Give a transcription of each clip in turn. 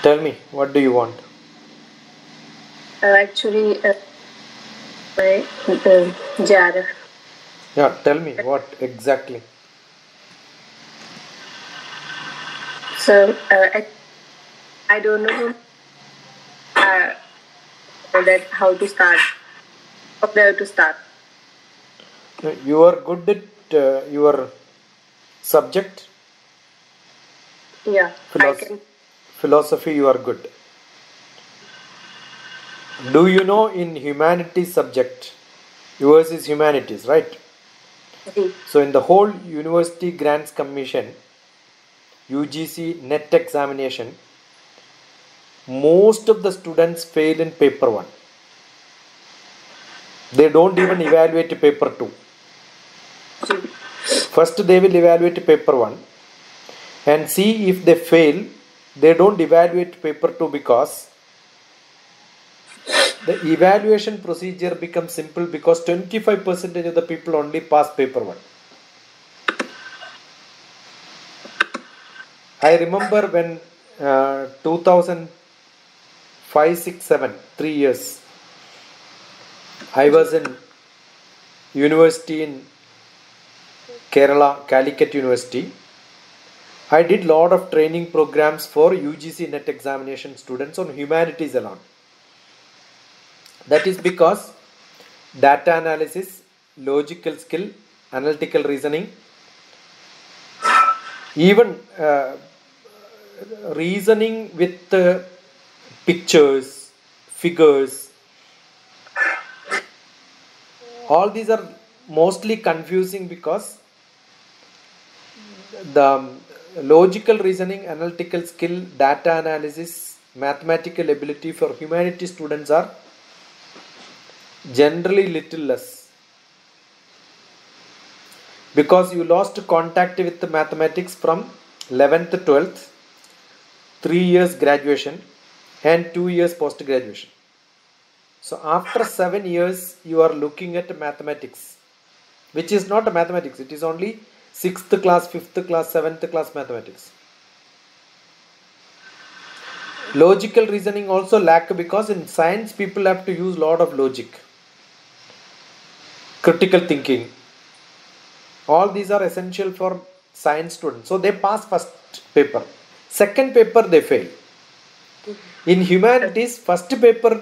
Tell me, what do you want? Actually, my JRF. Yeah, tell me, what exactly? So I don't know uh, that how to start, or where to start. You are good at your subject, Yeah, I can. philosophy, you are good. Do you know in humanities subject, yours is humanities, right? See. So in the whole University Grants Commission, UGC-NET examination, most of the students fail in paper 1. They don't even evaluate paper 2. First they will evaluate paper 1 and see if they fail. They don't evaluate paper 2 because the evaluation procedure becomes simple because 25% of the people only pass paper 1. I remember when 2005, 6, 7, 3 years, I was in university in Kerala, Calicut University. I did lot of training programs for UGC-NET examination students on humanities alone. That is because data analysis, logical skill, analytical reasoning, even reasoning with pictures, figures, all these are mostly confusing because the logical reasoning, analytical skill, data analysis, mathematical ability for humanities students are generally little less because you lost contact with the mathematics from 11th 12th, 3 years graduation and 2 years post graduation. So after 7 years you are looking at mathematics, which is not a mathematics, it is only 6th class, 5th class, 7th class mathematics. Logical reasoning also lack because in science people have to use lot of logic, critical thinking. All these are essential for science students. So they pass first paper. Second paper they fail. In humanities, first paper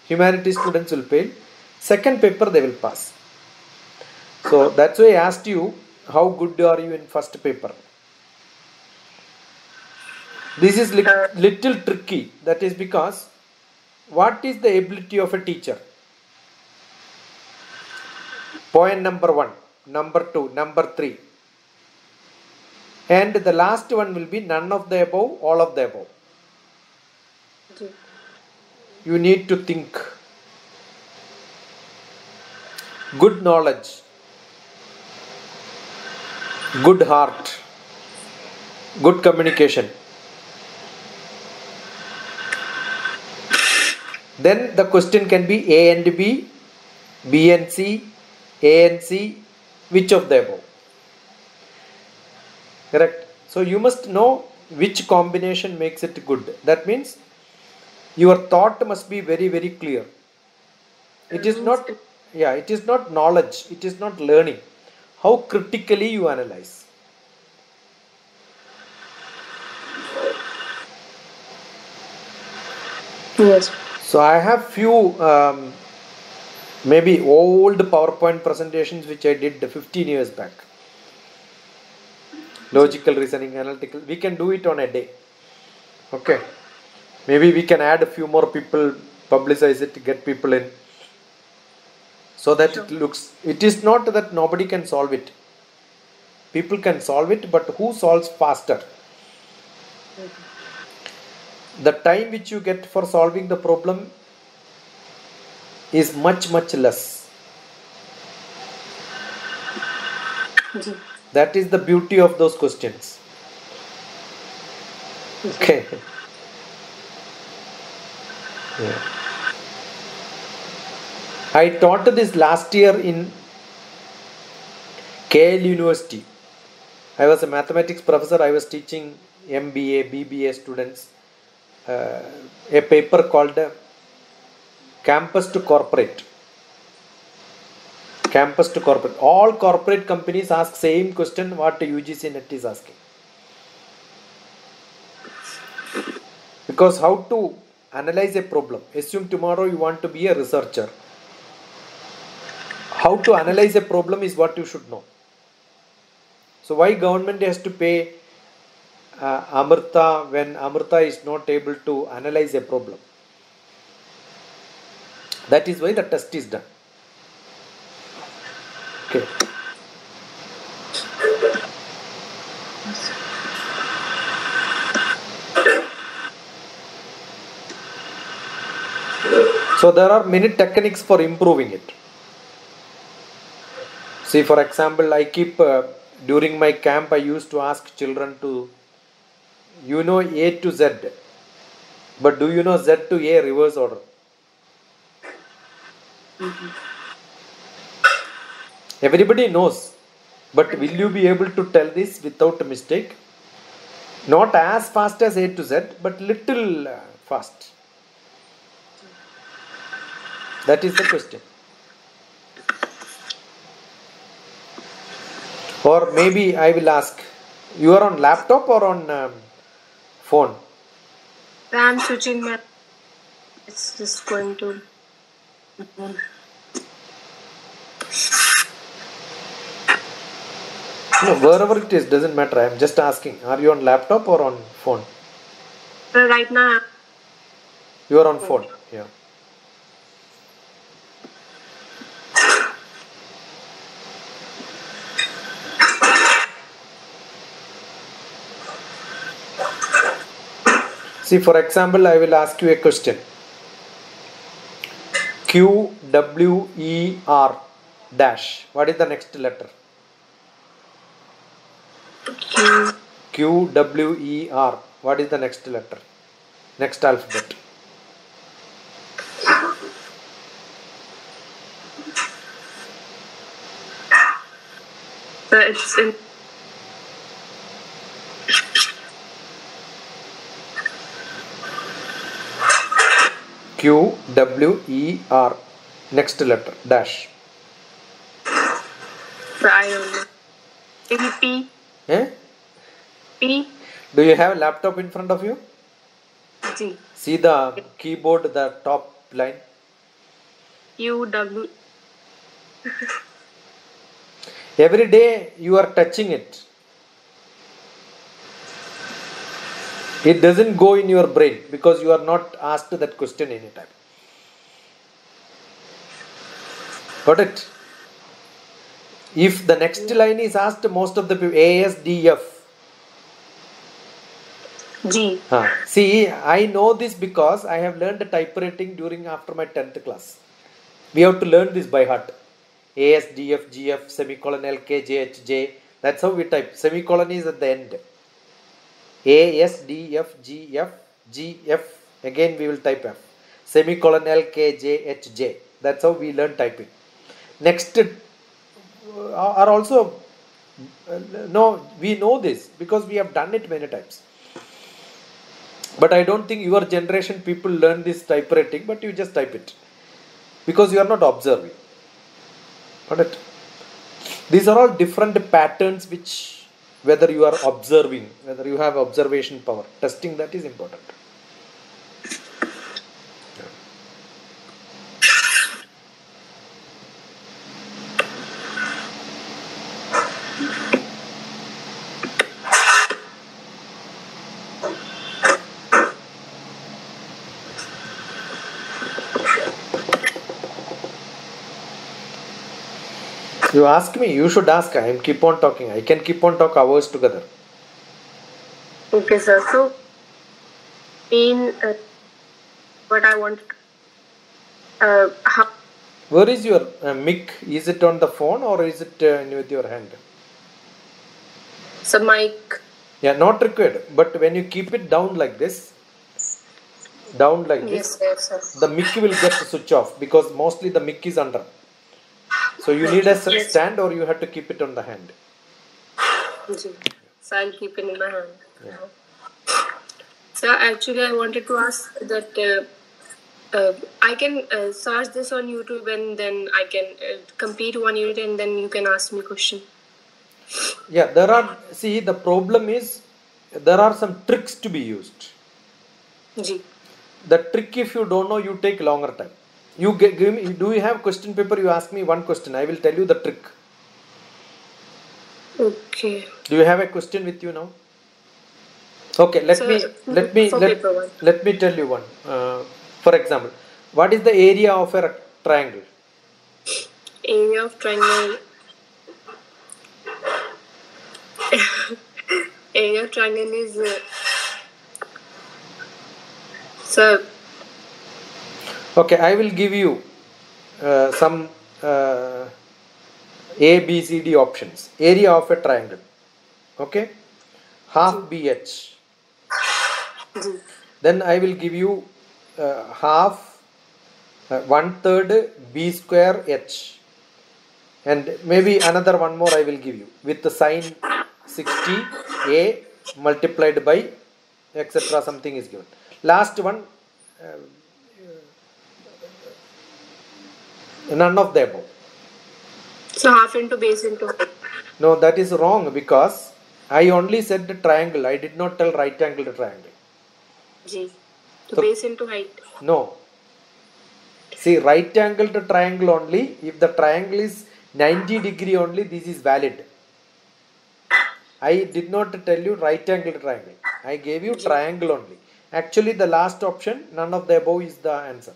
humanities students will fail. Second paper they will pass. So that's why I asked you, how good are you in first paper? This is little tricky. That is because what is the ability of a teacher? Point number 1, number 2, number 3. And the last one will be none of the above, all of the above. You need to think. Good knowledge, good heart, good communication. Then the question can be A and B, B and C, A and C, which of the above? Correct. So you must know which combination makes it good. That means your thought must be very, very clear. It is not, yeah, it is not knowledge, it is not learning. How critically you analyze. Yes. So I have few maybe old PowerPoint presentations which I did 15 years back. Logical reasoning, analytical. We can do it on a day. Okay. Maybe we can add a few more people, publicize it, get people in. So that it looks, it is not that nobody can solve it. People can solve it, but who solves faster? The time which you get for solving the problem is much, much less. That is the beauty of those questions. Okay. Yeah. I taught this last year in KL University. I was a mathematics professor. I was teaching MBA, BBA students a paper called Campus to Corporate. Campus to Corporate. All corporate companies ask same question what UGC-NET is asking. Because how to analyze a problem. Assume tomorrow you want to be a researcher. How to analyze a problem is what you should know. So why government has to pay Amrita when Amrita is not able to analyze a problem? That is why the test is done. Okay. So there are many techniques for improving it. See, for example, I keep during my camp I used to ask children to, you know, A to Z, but do you know Z to A reverse order? Everybody knows, but will you be able to tell this without a mistake? Not as fast as A to Z, but little fast. That is the question. Or maybe I will ask, you are on laptop or on phone? I am switching my. It's just going to. No, wherever it is, doesn't matter. I am just asking. Are you on laptop or on phone? Right now. You are on phone. Yeah. See, for example, I will ask you a question. QWER dash. What is the next letter? QWER. What is the next letter? Next alphabet. It's in. QWER. Next letter. Dash. I don't know. Maybe P. Eh? P. Do you have a laptop in front of you? G. See the keyboard, the top line. U W. Every day you are touching it. It doesn't go in your brain because you are not asked that question anytime. Got it? If the next line is asked, most of the people, ASDF. G. See, I know this because I have learned typewriting after my 10th class. We have to learn this by heart. ASDF, GF, semicolon, LK, JH, J. That's how we type. Semicolon is at the end. ASDF, GF, GF. Again we will type F. Semicolon, LK, JH, J. That's how we learn typing. Next are also, no, we know this because we have done it many times. But I don't think your generation people learn this typewriting, but you just type it. Because you are not observing. Got it? These are all different patterns which, whether you are observing, whether you have observation power, testing that is important. You ask me, you should ask. I am keep on talking. I can keep on talk hours together. Okay, sir. So, in what I want. How. Where is your mic? Is it on the phone or is it with your hand? So mic. Yeah, not required. But when you keep it down like this, Yes, sir. the mic will get switch off because mostly the mic is under. So you need a stand or you have to keep it on the hand. So I'll keep it in my hand. Yeah. Sir, actually, I wanted to ask that I can search this on YouTube and then I can complete one unit and then you can ask me question. Yeah, the problem is there are some tricks to be used. Ji. The trick, if you don't know, you take longer time. You give me, do you have question paper? You ask me one question. I will tell you the trick. Okay. Do you have a question with you now? Okay, let me tell you one. For example, what is the area of a triangle? Area of triangle. Area of triangle is sir. Okay, I will give you some A, B, C, D options. Area of a triangle. Okay, half BH. Then I will give you half 1/3 B square H. And maybe another one more I will give you with the sine 60 A multiplied by etc. something is given. Last one, none of the above. So half into base into height. No, that is wrong because I only said the triangle. I did not tell right angled triangle. Ji. So base into height. No. See, right angled triangle only. If the triangle is 90 degree only, this is valid. I did not tell you right angled triangle. I gave you triangle only. Actually, the last option, none of the above is the answer.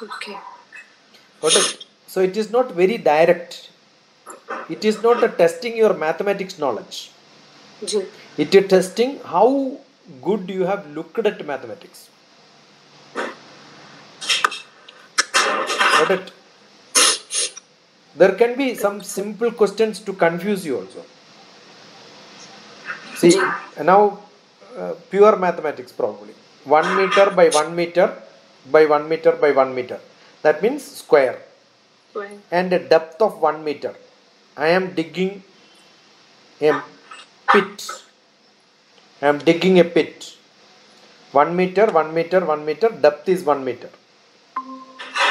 Okay. Got it? So it is not very direct. It is not testing your mathematics knowledge. Ji. It is testing how good you have looked at mathematics. Got it? There can be some simple questions to confuse you also. See, now pure mathematics probably. 1 meter by 1 meter by 1 meter by 1 meter. That means square. And a depth of 1 meter. I am digging a pit. I am digging a pit. 1 meter, 1 meter, 1 meter, depth is 1 meter.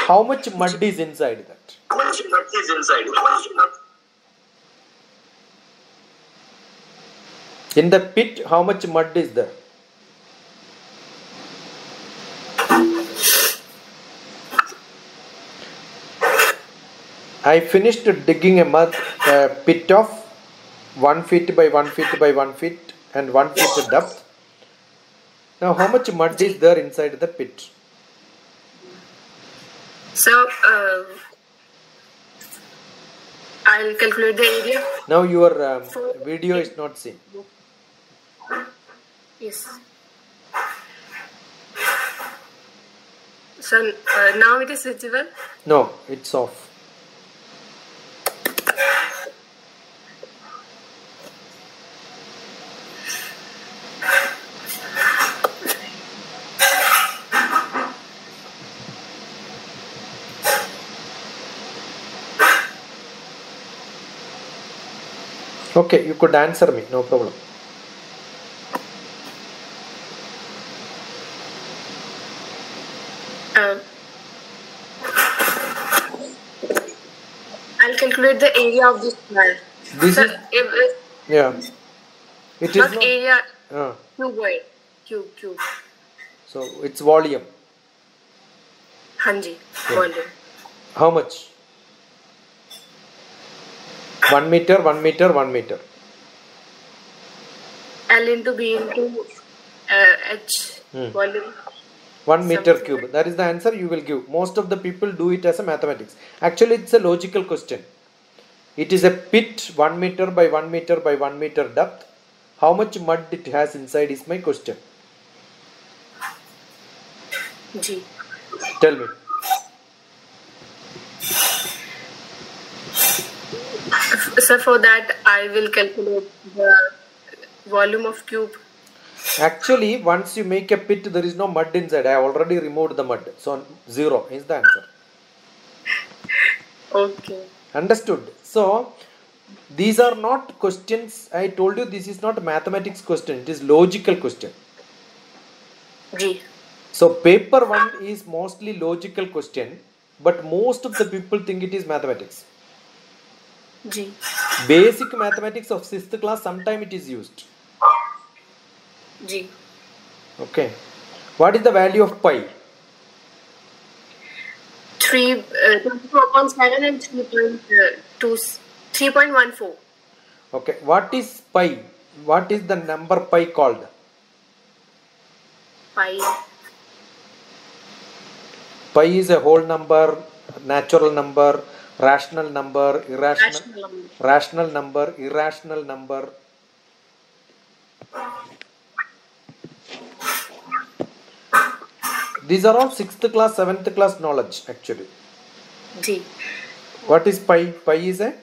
How much mud is inside that? How much mud is inside? In the pit, how much mud is there? I finished digging a pit of 1 feet by 1 feet by 1 feet and 1 feet depth. Now, how much mud is there inside the pit? So, I'll calculate the area. Now, your video is not seen. Yes. So, now it is visible? No, it's off. Okay, you could answer me, no problem. I'll calculate the area of this square. This so is yeah. It not is not area. Cuboid. Cube. So it's volume. Hanji. Volume. How much? 1 meter, 1 meter, 1 meter. L into B into H. Volume. 1 meter cube. That is the answer you will give. Most of the people do it as a mathematics. Actually, it's a logical question. It is a pit 1 meter by 1 meter by 1 meter depth. How much mud it has inside is my question. G. Tell me. So for that, I will calculate the volume of cube. Actually, once you make a pit, there is no mud inside. I already removed the mud. So 0 is the answer. Okay. Understood. So These are not questions. I told you this is not a mathematics question. It is logical question. G. So paper 1 is mostly logical question, but most of the people think it is mathematics. G. Basic mathematics of 6th class, sometime it is used. G. Okay. What is the value of pi? 24.7 and 3.14. Okay. What is pi? What is the number pi called? Pi. Pi is a whole number, natural number, rational number, rational number, irrational number. These are all 6th class, 7th class knowledge actually. G. What is pi? Pi is a?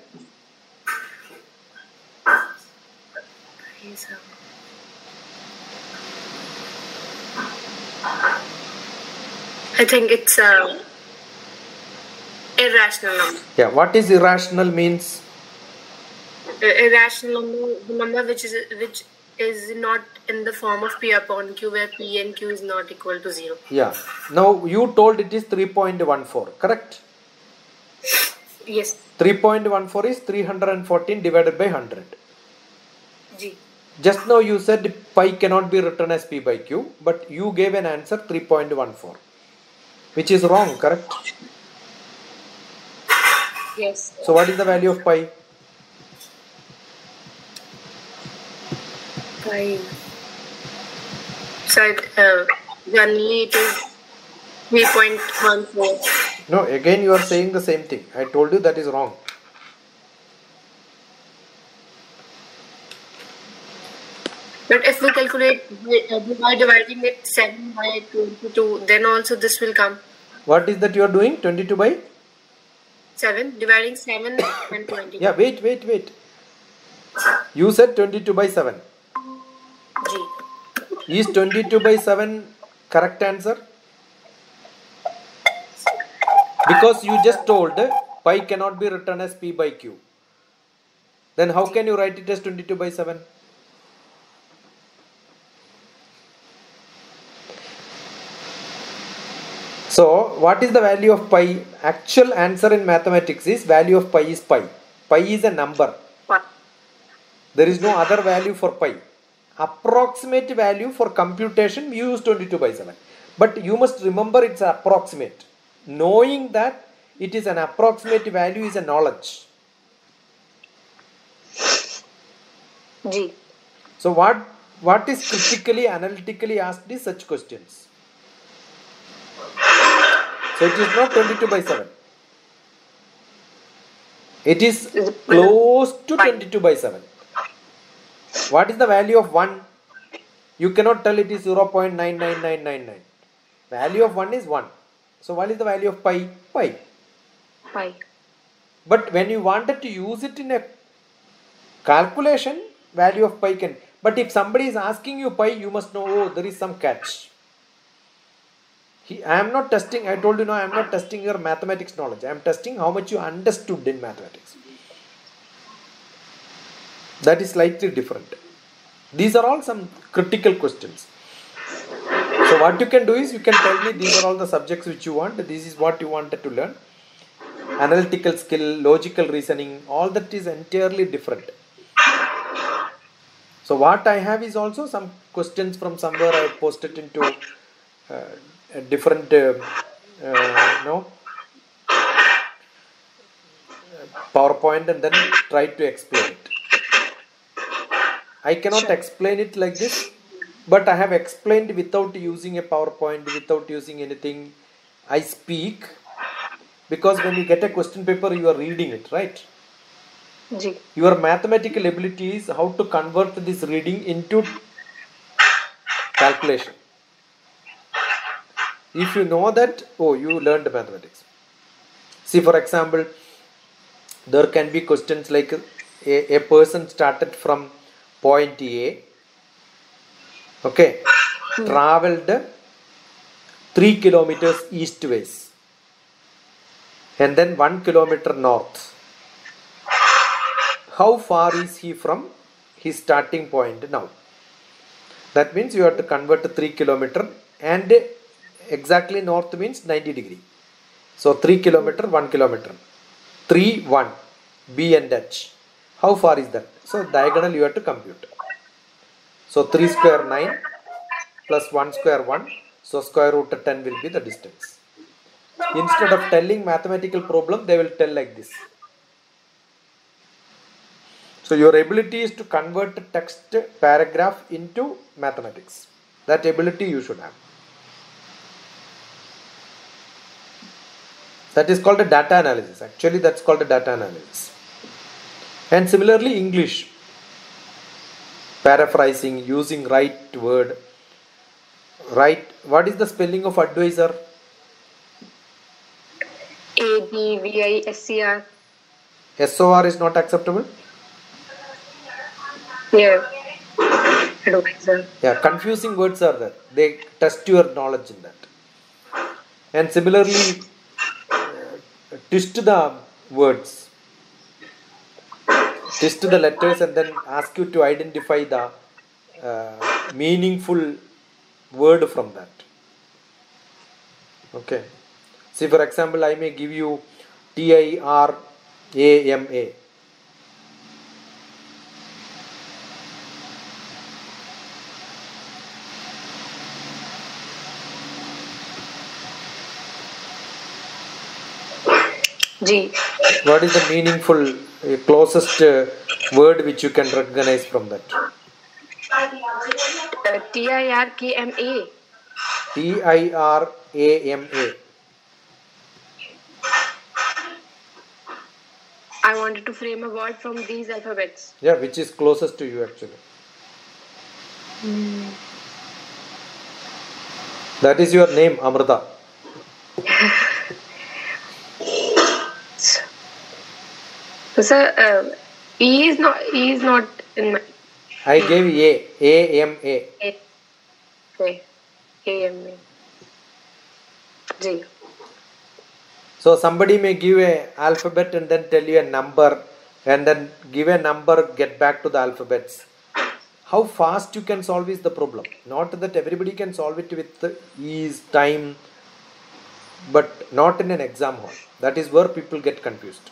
I think it's irrational number. Yeah. What is irrational means? Irrational number, the number which is not in the form of P upon Q, where P and Q is not equal to 0. Yeah. Now you told it is 3.14, correct? Yes. 3.14 is 314 divided by 100. G. Just now you said pi cannot be written as P by Q, but you gave an answer 3.14, which is wrong, correct? Yes. So what is the value of pi? Pi. So generally it is 3.14. No, again you are saying the same thing. I told you that is wrong. But if we calculate by dividing it 7 by 22, then also this will come. What is that you are doing? 22 by? 7, dividing 7 and 20. Yeah, wait. You said 22 by 7. G. Is 22 by 7 correct answer? Because you just told pi cannot be written as P by Q. Then how can you write it as 22 by 7? So what is the value of pi? Actual answer in mathematics is value of pi is pi. Pi is a number. There is no other value for pi. Approximate value for computation we use 22 by 7. But you must remember it's approximate. Knowing that it is an approximate value is a knowledge. G. So what is critically, analytically asked is such questions. So it is not 22 by 7. It is close to 22 by 7. What is the value of 1? You cannot tell it is 0.99999. Value of 1 is 1. So what is the value of pi? Pi. But when you wanted to use it in a calculation, value of pi can. But if somebody is asking you pi, you must know, oh, there is some catch. I am not testing, I told you no, I am not testing your mathematics knowledge. I am testing how much you understood in mathematics. That is slightly different. These are all some critical questions. So what you can do is you can tell me these are all the subjects which you want. This is what you wanted to learn. Analytical skill, logical reasoning, all that is entirely different. So what I have is also some questions from somewhere I have posted into a different PowerPoint and then try to explain it. I cannot explain it like this, but I have explained without using a PowerPoint, without using anything. I speak because when you get a question paper, you are reading it, right? G. Your mathematical ability is how to convert this reading into calculation. If you know that, oh, you learned mathematics. See, for example, there can be questions like a person started from point A, okay, traveled 3 kilometers eastways and then 1 kilometer north. how far is he from his starting point now. That means you have to convert to 3 kilometer, and exactly north means 90 degree. So 3 kilometer, 1 kilometer. 3, 1. B and H. How far is that? So diagonal you have to compute. So 3 square 9 plus 1 square 1. So square root of 10 will be the distance. Instead of telling mathematical problem, they will tell like this. So your ability is to convert text paragraph into mathematics. That ability you should have. That is called a data analysis. Actually, that's called a data analysis. And similarly, English. Paraphrasing, using right word. Right. What is the spelling of advisor? ADVISCR. SOR is not acceptable? Yeah. Advisor. Yeah, confusing words are there. They test your knowledge in that. And similarly, twist the words. Twist the letters and then ask you to identify the meaningful word from that. Okay. See, for example, I may give you TIRAMA. G. What is the meaningful closest word which you can recognize from that? TIRKMA. TIRAMA. I wanted to frame a word from these alphabets. Yeah, which is closest to you actually. That is your name, Amrita. Sir, E is not in my. I gave AMA. AMA. G. So somebody may give a alphabet and then tell you a number, and then give a number, get back to the alphabets. How fast you can solve is the problem. Not that everybody can solve it with ease, time, but not in an exam hall. That is where people get confused.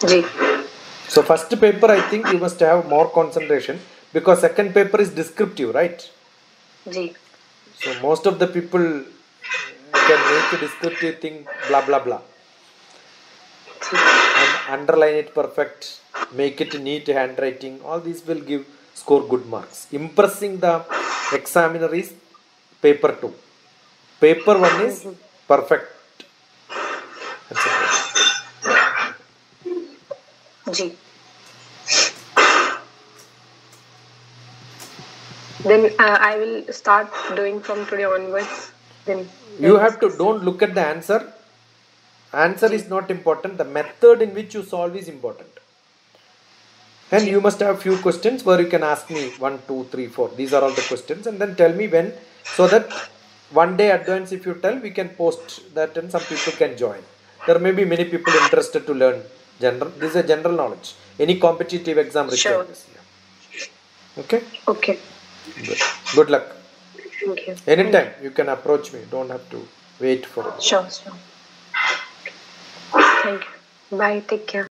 G. So first paper, I think you must have more concentration, because second paper is descriptive, right? G. So most of the people can make a descriptive thing, blah blah blah, and underline it perfect, make it neat handwriting. All these will score good marks. Impressing the examiner is paper 2. Paper 1 is perfect. That's it. G. Then I will start doing from today onwards. Then You have to, don't look at the answer. Answer is not important. The method in which you solve is important. And you must have few questions where you can ask me 1, 2, 3, 4. These are all the questions, and then tell me when, so that one day advance if you tell, we can post that and some people can join. There may be many people interested to learn general. This is a general knowledge. Any competitive exam requires this. Yeah. Okay? Okay. Good luck. Thank you. Anytime you can approach me. Don't have to wait for it. Sure. Thank you. Bye. Take care.